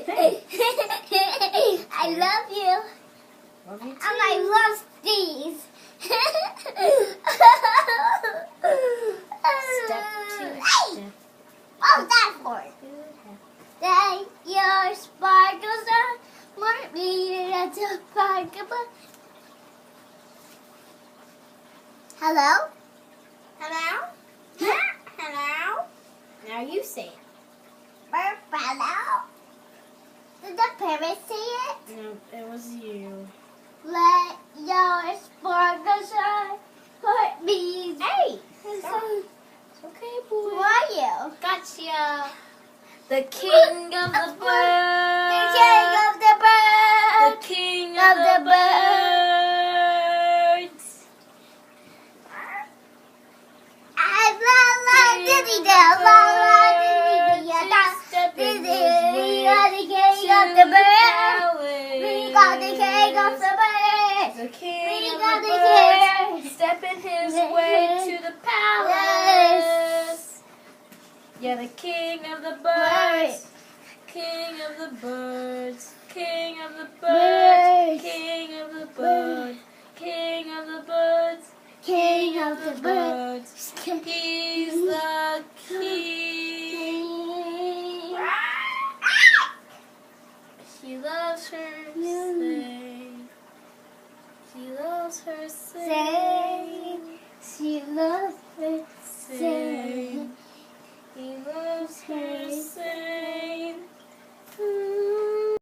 I love you. Love you too. And I love these. Step 2. Hey! Step Oh, that's for it. 2. Then your sparkles are more needed as a sparkle. Hello? Hello? Hello? Now you say it. Hello? Did the parrot say it? No, it was you. Let your sparkles shine for me. Hey! Stop. It's okay, Who boy. are you? Gotcha. The king of the birds. The king of the birds. The king of the birds. La la diddy da, la la diddy da, da. Diddy, we got the king of the birds. We got the king of the birds. The king We of got the the birds. king. Stepping his way to the palace. Yeah, the king of the birds. King of the birds. King of the birds. King of the birds. King of the birds. King of the birds. He's the king. She loves her sing. She loves her sing. She loves